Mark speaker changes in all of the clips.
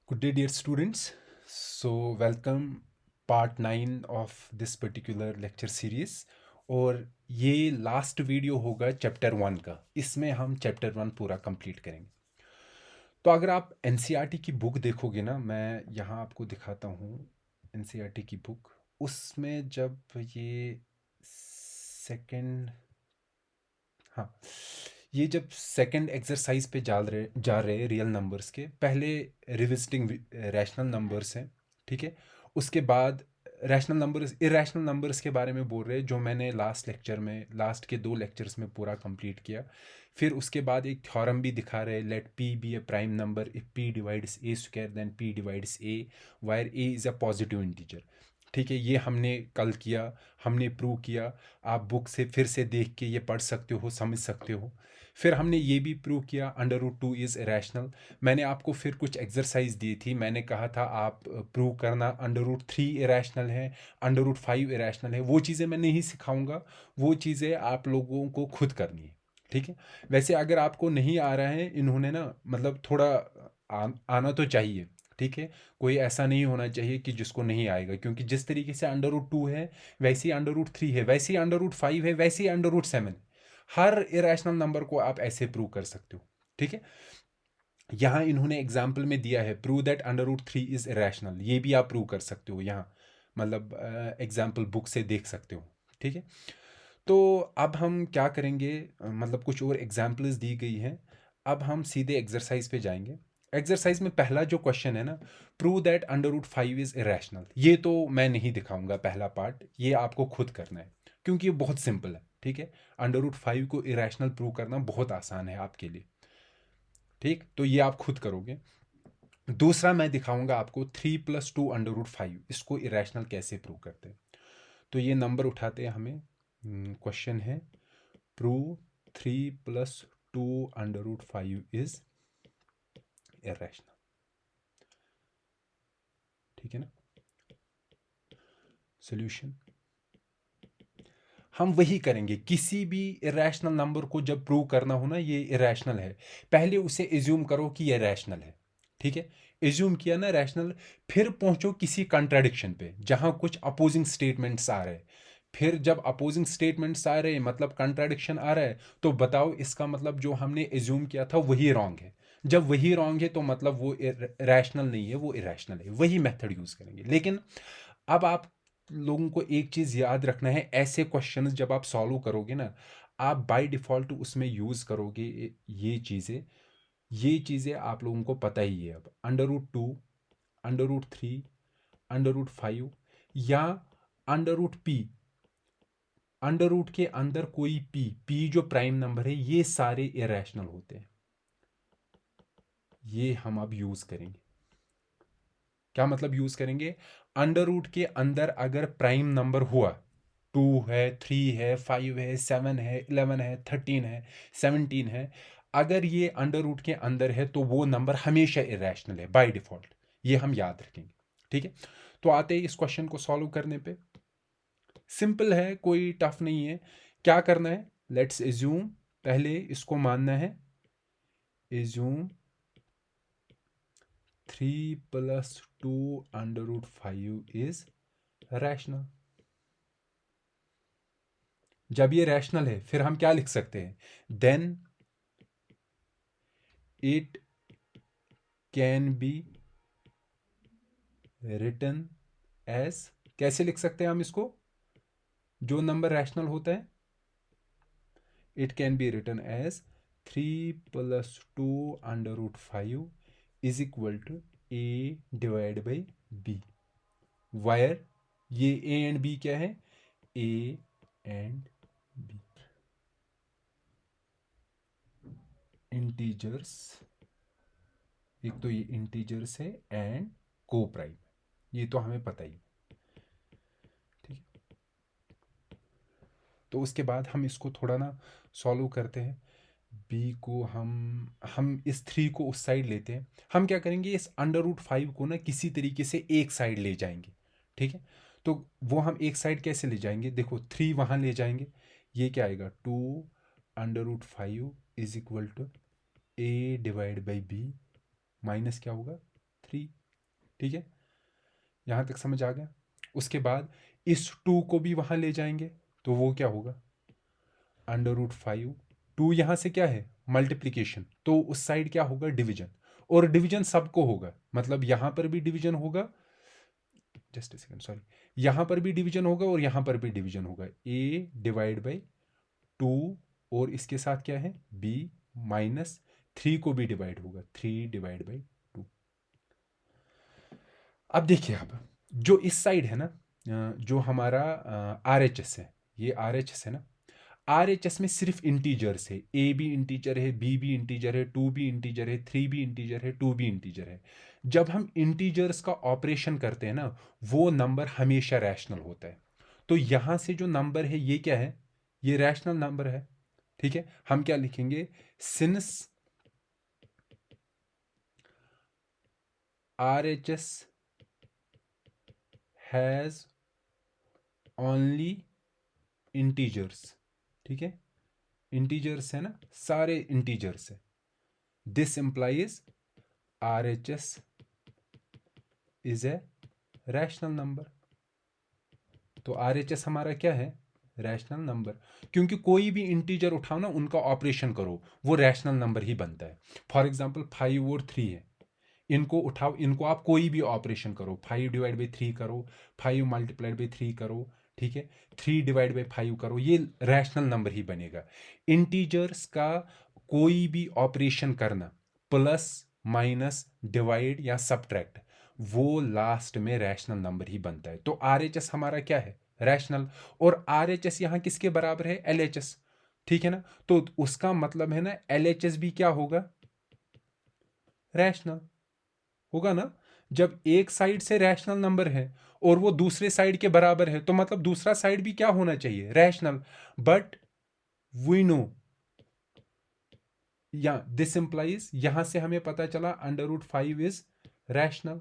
Speaker 1: Good day, dear students. So, welcome part 9 of this particular lecture series. और ये last video होगा chapter 1 का। इसमें हम चैप्टर 1 पूरा कंप्लीट करेंगे। तो अगर आप एनसीईआरटी की बुक देखोगे ना, मैं यहाँ आपको दिखाता हूँ एनसीईआरटी की बुक। उसमें जब ये सेकंड, हाँ, ये जब सेकंड एक्सरसाइज पे जा रहे रियल नंबर्स के पहले रिविजिटिंग रैशनल नंबर्स हैं, ठीक है। उसके बाद रैशनल नंबर्स इरेशनल नंबर्स के बारे में बोल रहे हैं, जो मैंने लास्ट के 2 लेक्चर्स में पूरा कंप्लीट किया। फिर उसके बाद एक थ्योरम भी दिखा रहे, let p be a prime number if p divides a square then p divides a, where a is a positive integer. ठीक है, ये हमने कल किया, हमने प्रूव किया। आप बुक से फिर से देख के ये पढ़ सकते हो, समझ सकते हो। फिर हमने ये भी प्रूव किया √2 इज़ इरेशनल। मैंने आपको फिर कुछ एक्सरसाइज दी थी, मैंने कहा था आप प्रूव करना √3 इरेशनल है, √5 इरेशनल है। वो चीज़ें मैं नहीं सिखाऊंगा, वो चीज़ें आप लोगों को खुद करनी है, ठीक है। वैसे अगर आपको नहीं आ रहा है, इन्होंने ना मतलब थोड़ा आना तो चाहिए, ठीक है। कोई ऐसा नहीं होना चाहिए कि जिसको नहीं आएगा, क्योंकि जिस तरीके से √2 है वैसे ही √3 है, वैसे ही √5 है, वैसे ही √7 है। हर इरेशनल नंबर को आप ऐसे प्रूव कर सकते हो, ठीक है। यहाँ इन्होंने एग्जाम्पल में दिया है प्रूव दैट √3 इज इरेशनल, ये भी आप प्रूव कर सकते हो यहाँ, मतलब एग्जाम्पल बुक से देख सकते हो, ठीक है। तो अब हम क्या करेंगे, मतलब कुछ और एग्जाम्पल्स दी गई हैं। अब हम सीधे एक्सरसाइज पे जाएंगे। एक्सरसाइज में पहला जो क्वेश्चन है ना, प्रूव दैट √5 इज इरेशनल, ये तो मैं नहीं दिखाऊंगा पहला पार्ट, ये आपको खुद करना है, क्योंकि ये बहुत सिंपल है, ठीक है। √5 को इरेशनल प्रूव करना बहुत आसान है आपके लिए, ठीक। तो ये आप खुद करोगे। दूसरा मैं दिखाऊंगा आपको 3 + 2 √5, इसको इरेशनल कैसे प्रूव करते हैं। तो ये नंबर उठाते हैं हमें, क्वेश्चन है प्रूव 3 + 2 √5 इज इरेशनल, ठीक है ना। सोल्यूशन हम वही करेंगे, किसी भी इरेशनल नंबर को जब प्रूव करना हो ना ये इरेशनल है, पहले उसे एज्यूम करो कि ये रैशनल है, ठीक है। एज्यूम किया ना रैशनल, फिर पहुंचो किसी कंट्राडिक्शन पे जहां कुछ अपोजिंग स्टेटमेंट्स आ रहे हैं। फिर जब अपोजिंग स्टेटमेंट्स आ रहे हैं, मतलब कंट्राडिक्शन आ रहा है, तो बताओ इसका मतलब जो हमने एज्यूम किया था वही रॉन्ग है। जब वही रॉन्ग है तो मतलब वो रैशनल नहीं है, वो इरेशनल है। वही मेथड यूज करेंगे। लेकिन अब आप लोगों को एक चीज़ याद रखना है, ऐसे क्वेश्चंस जब आप सॉल्व करोगे ना, आप बाय डिफ़ॉल्ट उसमें यूज़ करोगे ये चीज़ें आप लोगों को पता ही है। अब √2, √3, √5 या √p, अंडर रूट के अंदर कोई p जो प्राइम नंबर है, ये सारे इरेशनल होते हैं। ये हम अब यूज़ करेंगे। क्या मतलब यूज करेंगे? अंडर रूट के अंदर अगर प्राइम नंबर हुआ, 2 है, 3 है, 5 है, 7 है, 11 है, 13 है, 17 है, अगर ये अंडर रूट के अंदर है तो वो नंबर हमेशा इरेशनल है बाय डिफॉल्ट। ये हम याद रखेंगे, ठीक है। तो आते हैं इस क्वेश्चन को सॉल्व करने पे। सिंपल है, कोई टफ नहीं है। क्या करना है, लेट्स एज्यूम, पहले इसको मानना है, एज्यूम 3 + 2 √5 इज रैशनल। जब ये रैशनल है फिर हम क्या लिख सकते हैं, then it can be written as, कैसे लिख सकते हैं हम इसको, जो नंबर रैशनल होता है, it can be written as 3 + 2 √5 is equal to a/b, where ये a एंड b क्या है, a एंड b इंटीजर्स, एक तो ये इंटीजर्स है एंड को प्राइम, ये तो हमें पता ही, ठीक है। तो उसके बाद हम इसको थोड़ा ना सॉल्व करते हैं। बी को हम इस 3 को उस साइड लेते हैं। हम क्या करेंगे, इस √5 को ना किसी तरीके से एक साइड ले जाएंगे, ठीक है। तो वो हम एक साइड कैसे ले जाएंगे, देखो 3 वहाँ ले जाएंगे, ये क्या आएगा, 2 √5 is equal to a/b, minus क्या होगा, 3। ठीक है, यहाँ तक समझ आ गया। उसके बाद इस 2 को भी वहाँ ले जाएंगे तो वो क्या होगा, √5। 2 यहाँ से क्या है, मल्टीप्लिकेशन, तो उस साइड क्या होगा, डिवीजन। और डिवीजन सबको होगा, मतलब यहाँ पर भी डिवीजन होगा, जस्ट ए सेकंड सॉरी, यहाँ पर भी डिवीजन होगा और यहाँ पर भी डिवीजन होगा, a/2। और इसके साथ क्या है, b माइनस 3 को भी डिवाइड होगा, 3/2। अब देखिए, अब जो इस साइड है ना, जो हमारा RHS है, ये RHS है ना, RHS में सिर्फ इंटीजर्स है, a भी इंटीजर है, b भी इंटीजर है, 2 भी इंटीजर है, 3 भी इंटीजर है, 2 भी इंटीजर है। जब हम इंटीजर्स का ऑपरेशन करते हैं ना, वो नंबर हमेशा रैशनल होता है। तो यहाँ से जो नंबर है ये क्या है, ये रैशनल नंबर है। ठीक है, हम क्या लिखेंगे, since RHS has only integers. ठीक है, इंटीजर्स है ना, सारे इंटीजर्स है, this implies RHS is a rational number. तो RHS हमारा क्या है, रैशनल नंबर। क्योंकि कोई भी इंटीजर उठाओ ना, उनका ऑपरेशन करो, वो रैशनल नंबर ही बनता है। फॉर एग्जांपल 5 और 3 है, इनको उठाओ, इनको आप कोई भी ऑपरेशन करो, 5/3 करो, 5 × 3 करो, ठीक है, 3/5 करो, ये रैशनल नंबर ही बनेगा। इंटीजर्स का कोई भी ऑपरेशन करना, प्लस माइनस डिवाइड या सब्ट्रैक्ट, वो लास्ट में रैशनल नंबर ही बनता है। तो RHS हमारा क्या है, रैशनल। और RHS यहाँ किसके बराबर है, LHS। ठीक है ना, तो उसका मतलब है ना, LHS भी क्या होगा, रैशनल होगा ना। जब एक साइड से रैशनल नंबर है और वो दूसरे साइड के बराबर है, तो मतलब दूसरा साइड भी क्या होना चाहिए, रैशनल। बट वी नो, या दिस इंप्लाइज, यहां से हमें पता चला √5 इज रैशनल।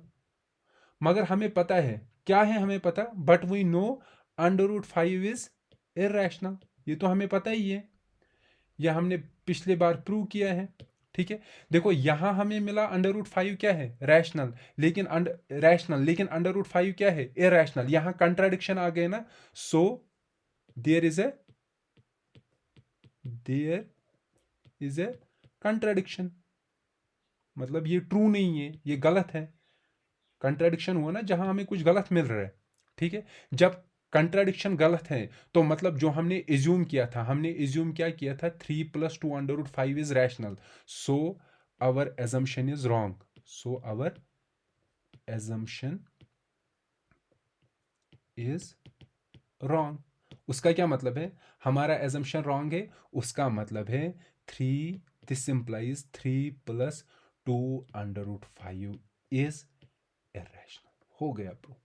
Speaker 1: मगर हमें पता है, क्या है हमें पता, but we know √5 is irrational. ये तो हमें पता ही है, यह हमने पिछले बार प्रूव किया है। ठीक है, देखो यहां हमें मिला √5 क्या है, रैशनल, लेकिन √5 क्या है, इरैशनल। यहां कंट्राडिक्शन आ गए ना। So there is a contradiction, मतलब ये ट्रू नहीं है, ये गलत है। कंट्राडिक्शन हुआ ना जहां हमें कुछ गलत मिल रहा है। ठीक है, जब कंट्राडिक्शन गलत है, तो मतलब जो हमने एज्यूम किया था, हमने एज्यूम क्या किया था, 3 + 2 √5 is rational. So our assumption is wrong. So our assumption is wrong. उसका क्या मतलब है, हमारा एजम्पशन रॉन्ग है, उसका मतलब है 3, दिस इंप्लाइज 3 + 2 √5 इज इरैशनल। हो गया प्रूफ।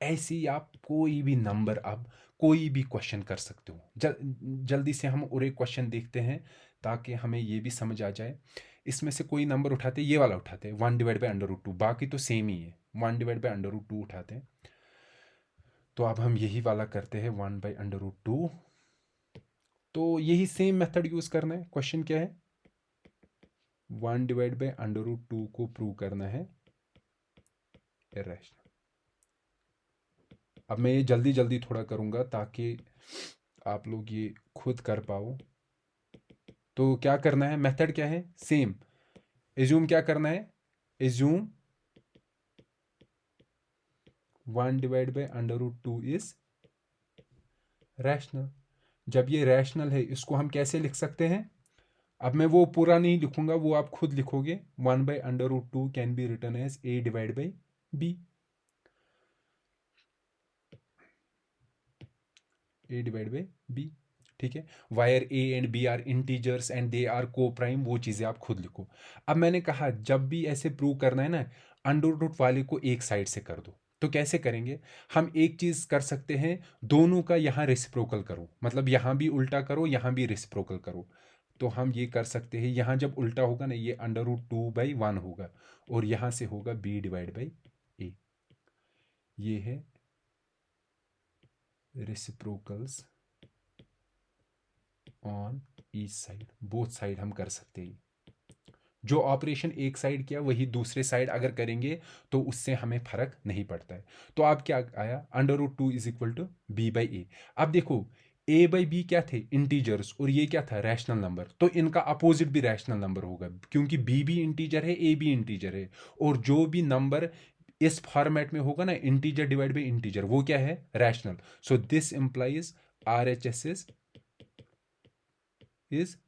Speaker 1: ऐसे ही आप कोई भी नंबर, अब कोई भी क्वेश्चन कर सकते हो। जल्दी से हम और एक क्वेश्चन देखते हैं ताकि हमें ये भी समझ आ जाए। इसमें से कोई नंबर उठाते, ये वाला उठाते हैं, 1/√2, बाकी तो सेम ही है, 1/√2 उठाते हैं। तो अब हम यही वाला करते हैं, 1/√2। तो यही सेम मेथड यूज करना है। क्वेश्चन क्या है, 1/√2 को प्रूव करना है इरैशनल। अब मैं ये जल्दी जल्दी थोड़ा करूँगा ताकि आप लोग ये खुद कर पाओ। तो क्या करना है, मेथड क्या है, सेम। एज्यूम क्या करना है, एज्यूम 1/√2 इज रैशनल। जब ये रैशनल है, इसको हम कैसे लिख सकते हैं, अब मैं वो पूरा नहीं लिखूंगा, वो आप खुद लिखोगे। 1/√2 can be return as a/b। a/b, ठीक है। Where a and b are integers and they are coprime, वो चीज़ें आप खुद लिखो। अब मैंने कहा जब भी ऐसे प्रूव करना है ना, √, वाले को एक साइड से कर दो। तो कैसे करेंगे, हम एक चीज़ कर सकते हैं, दोनों का यहाँ रेसिप्रोकल करो, मतलब यहाँ भी उल्टा करो, यहाँ भी रेसिप्रोकल करो। तो हम ये कर सकते हैं, यहाँ जब उल्टा होगा ना, ये √2/1 होगा, और यहाँ से होगा b/a। ये है reciprocals on each side, both side हम कर सकते हैं। जो ऑपरेशन एक साइड किया वही दूसरे साइड अगर करेंगे तो उससे हमें फर्क नहीं पड़ता है। तो अब क्या आया, under root 2 is equal to B by A. अब देखो ए बाई बी क्या थे, इंटीजर्स, और ये क्या था, रैशनल नंबर, तो इनका अपोजिट भी रैशनल नंबर होगा, क्योंकि बी भी इंटीजर है, ए भी इंटीजर है, और जो भी नंबर इस फॉर्मेट में होगा ना, इंटीजर डिवाइड बाई इंटीजर, वो क्या है, rational. So this implies R H S is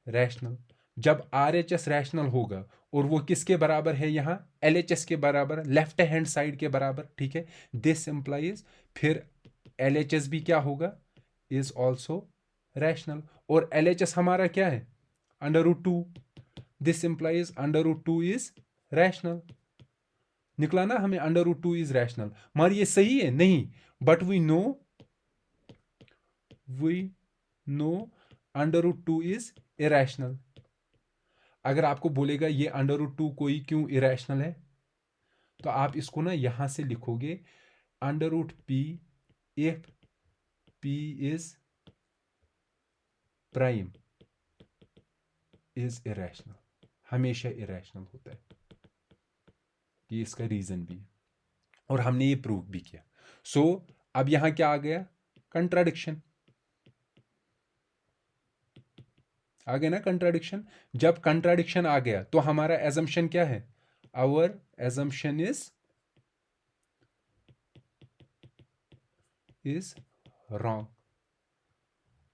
Speaker 1: rational. जब आर एच एस रैशनल होगा और वो किसके बराबर है, यहाँ एल एच एस के बराबर, लेफ्ट हैंड साइड के बराबर, ठीक है, दिस इंप्लाइज फिर एल एच एस भी क्या होगा, इज ऑल्सो रैशनल। और एल एच एस हमारा क्या है, under root 2, this implies under root 2 is rational. निकला ना हमें अंडर रूट 2 इज रैशनल, मगर ये सही है नहीं, but we know under root 2 is irrational. अगर आपको बोलेगा ये अंडर रूट 2 कोई क्यों इरेशनल है, तो आप इसको ना यहां से लिखोगे, under root p if p is prime is irrational, हमेशा इरेशनल होता है। ये इसका रीजन भी है और हमने ये प्रूव भी किया। सो अब यहां क्या आ गया, कंट्राडिक्शन आ गया ना, कंट्राडिक्शन। जब कंट्राडिक्शन आ गया तो हमारा एजम्पशन क्या है, आवर एजम्पशन इज रॉन्ग।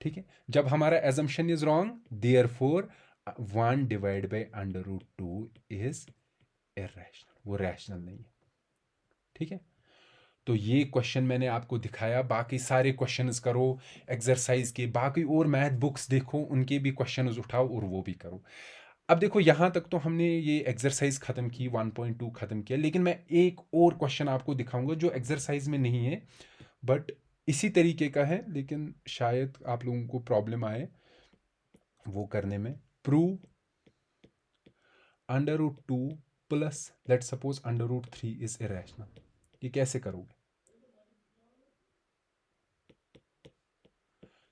Speaker 1: ठीक है, जब हमारा assumption is wrong, therefore 1 divide by under root 2 is irrational, वो रैशनल नहीं है। ठीक है, तो ये क्वेश्चन मैंने आपको दिखाया, बाकी सारे क्वेश्चंस करो एक्सरसाइज के, बाकी और मैथ बुक्स देखो उनके भी क्वेश्चंस उठाओ और वो भी करो। अब देखो यहाँ तक तो हमने ये एक्सरसाइज ख़त्म की, 1.2 ख़त्म किया, लेकिन मैं एक और क्वेश्चन आपको दिखाऊंगा जो एक्सरसाइज में नहीं है बट इसी तरीके का है, लेकिन शायद आप लोगों को प्रॉब्लम आए वो करने में। Prove under root 2 plus let suppose under root 3 is irrational. ये कैसे करोगे,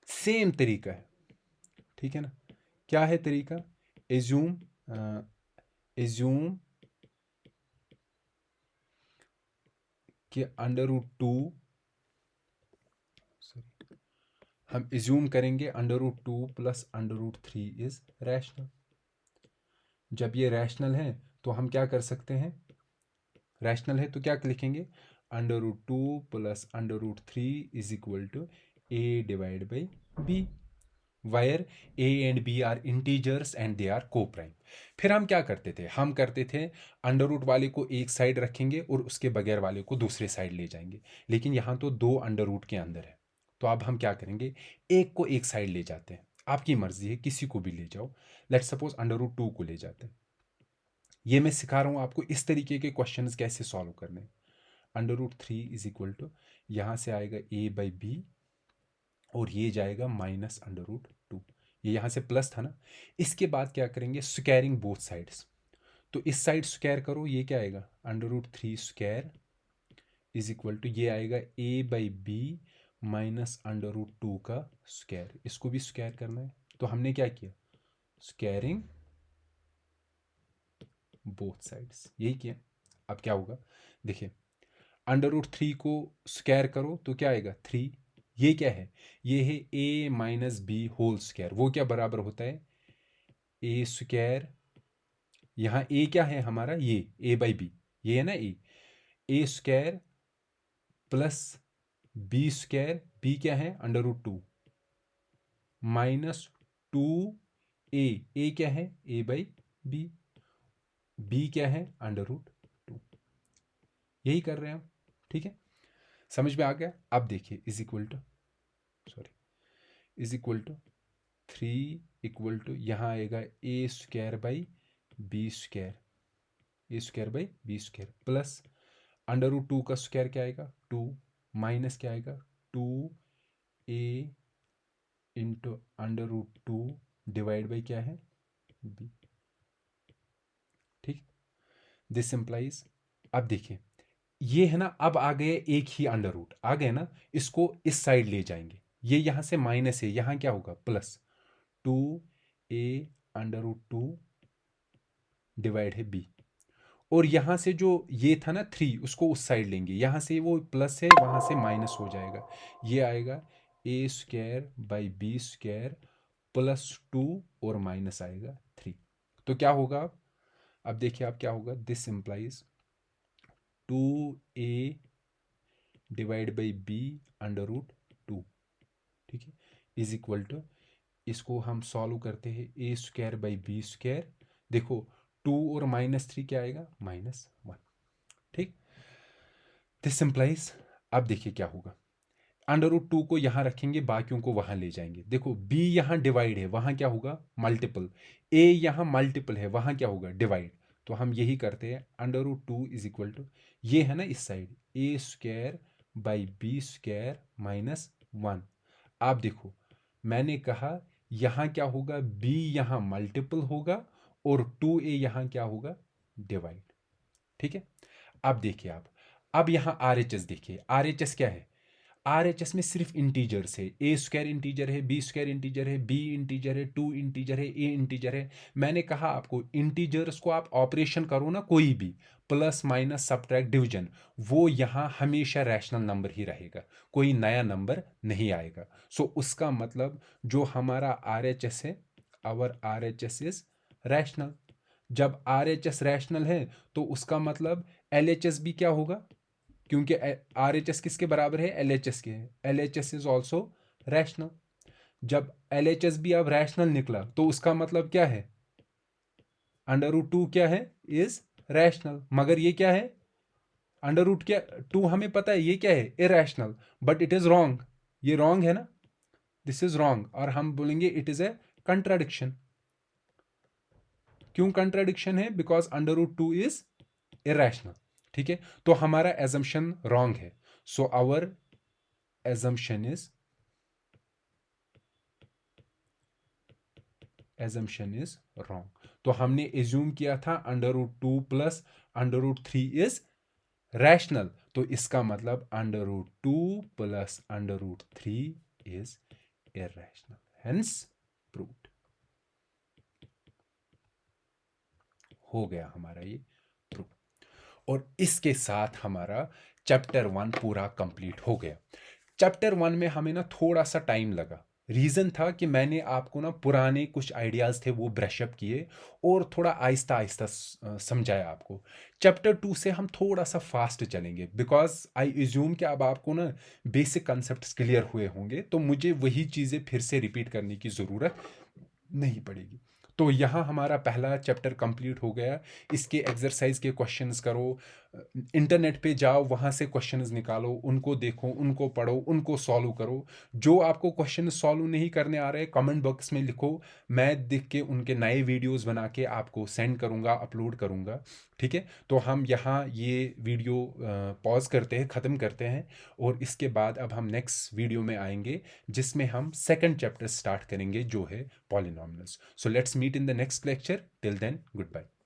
Speaker 1: सेम तरीका है, ठीक है ना। क्या है तरीका, एज्यूम एज्यूम कि अंडर रूट 2, हम एज्यूम करेंगे under root 2 plus under root 3 is rational. जब ये रैशनल है तो हम क्या कर सकते हैं, रैशनल है तो क्या लिखेंगे, under root 2 plus under root 3 is equal to a divide by b, where a and b are integers and they are coprime. फिर हम क्या करते थे, हम करते थे अंडर रूट वाले को एक साइड रखेंगे और उसके बगैर वाले को दूसरे साइड ले जाएंगे, लेकिन यहाँ तो दो अंडर रूट के अंदर है, तो अब हम क्या करेंगे, एक को एक साइड ले जाते हैं, आपकी मर्जी है किसी को भी ले जाओ, लेट सपोज अंडर रूट 2 को ले जाते हैं। ये मैं सिखा रहा हूँ आपको इस तरीके के क्वेश्चंस कैसे सॉल्व करने। Under root 3 is equal to, यहाँ से आएगा ए बाई बी और ये जाएगा माइनस अंडर रूट 2, ये यहाँ से प्लस था ना। इसके बाद क्या करेंगे, स्क्वायरिंग बोथ साइड्स, तो इस साइड स्क्वायर करो, ये क्या आएगा, under root 3 square is equal to, ये आएगा A by B minus under root 2 का स्क्वायर, इसको भी स्क्वायर करना है, तो हमने क्या किया, स्क्वायरिंग बोथ साइड्स, यही किया। अब क्या होगा, देखिए अंडर रूट 3 को स्क्वायर करो तो क्या आएगा 3, ये क्या है, ये है ए माइनस बी होल स्क्वायर, वो क्या बराबर होता है, ए स्क्वायर, यहाँ ए क्या है हमारा, ये ए बाई बी, ये है ना A square plus B square, B क्या है अंडर रूट 2 माइनस 2 ए क्या है ए बाई बी, बी क्या है अंडर रूट 2, यही कर रहे हैं हम। ठीक है, समझ में आ गया। अब देखिए is equal to, sorry, is equal to 3 equal to, यहाँ आएगा A square by B square, A square by B square plus under root 2 का स्क्वायर क्या आएगा 2, माइनस क्या आएगा 2 A into under root 2 divide by क्या है बी। ठीक, दिस इंप्लाइज, अब देखिए ये है ना, अब आ गए एक ही अंडर रूट आ गए ना, इसको इस साइड ले जाएंगे, ये यहाँ से माइनस है, यहाँ क्या होगा plus 2 A under root 2 divide है b। और यहाँ से जो ये था ना 3, उसको उस साइड लेंगे, यहाँ से वो प्लस है, वहाँ से माइनस हो जाएगा, ये आएगा a² / b² +2 और माइनस आएगा 3। तो क्या होगा अब देखिए आप क्या होगा, this implies 2a divide by b√2, ठीक है, इज इक्वल टू, इसको हम सॉल्व करते हैं a² / b², देखो 2 और -3 क्या आएगा, -1, ठीक। दिस इम्प्लाइज, अब देखिए क्या होगा, √2 को यहाँ रखेंगे, बाकियों को वहाँ ले जाएंगे, देखो b यहाँ डिवाइड है, वहाँ क्या होगा, मल्टीपल, a यहाँ मल्टीपल है, वहाँ क्या होगा, डिवाइड। तो हम यही करते हैं, √2 इज इक्वल टू, ये है ना इस साइड, a² / b² -1। आप देखो मैंने कहा यहाँ क्या होगा, b यहाँ मल्टीपल होगा और 2a यहाँ क्या होगा, डिवाइड, ठीक है। अब देखिए आप, अब यहाँ RHS देखिए, RHS क्या है, RHS में सिर्फ इंटीजर्स है, a² इंटीजर है, b² इंटीजर है, b इंटीजर है, 2 इंटीजर है, a इंटीजर है। मैंने कहा आपको इंटीजर्स को आप ऑपरेशन करो ना कोई भी, प्लस माइनस सब्ट्रैक्ट डिवीजन, वो यहाँ हमेशा रैशनल नंबर ही रहेगा, कोई नया नंबर नहीं आएगा। सो उसका मतलब जो हमारा RHS है, आवर RHS इज रैशनल। जब RHS रैशनल है तो उसका मतलब LHS भी क्या होगा, क्योंकि RHS किसके बराबर है, LHS के है, LHS इज ऑल्सो रैशनल। जब LHS भी अब रैशनल निकला तो उसका मतलब क्या है, √2 क्या है, इज रैशनल। मगर ये क्या है, √2 हमें पता है ये क्या है, irrational, but it is wrong, ये रॉन्ग है ना, दिस इज रॉन्ग, और हम बोलेंगे इट इज ए कंट्राडिक्शन। क्यों कंट्राडिक्शन है, बिकॉज √2 इज इरैशनल, ठीक है। तो हमारा एजम्पशन रॉन्ग है, so our assumption is wrong. तो हमने एज्यूम किया था √2 + √3 इज रैशनल, तो इसका मतलब √2 + √3 इज इरैशनल, हेंस प्रूव्ड। हो गया हमारा ये प्रूव, और इसके साथ हमारा चैप्टर 1 पूरा कंप्लीट हो गया। चैप्टर 1 में हमें ना थोड़ा सा टाइम लगा, रीज़न था कि मैंने आपको ना पुराने कुछ आइडियाज़ थे वो ब्रशअप किए और थोड़ा आहिस्ता आहिस्ता समझाया आपको। चैप्टर 2 से हम थोड़ा सा फास्ट चलेंगे, बिकॉज आई एज्यूम कि अब आपको ना बेसिक कंसेप्ट क्लियर हुए होंगे, तो मुझे वही चीज़ें फिर से रिपीट करने की ज़रूरत नहीं पड़ेगी। तो यहाँ हमारा पहला चैप्टर कंप्लीट हो गया। इसके एक्सरसाइज के क्वेश्चंस करो, इंटरनेट पे जाओ, वहाँ से क्वेश्चंस निकालो, उनको देखो, उनको पढ़ो, उनको सॉल्व करो। जो आपको क्वेश्चन सॉल्व नहीं करने आ रहे, कमेंट बॉक्स में लिखो, मैं देख के उनके नए वीडियोस बना के आपको सेंड करूँगा, अपलोड करूँगा, ठीक है। तो हम यहाँ ये वीडियो पॉज करते हैं, ख़त्म करते हैं, और इसके बाद अब हम नेक्स्ट वीडियो में आएंगे जिसमें हम सेकंड चैप्टर स्टार्ट करेंगे जो है polynomials. So let's meet in the next lecture. Till then, goodbye.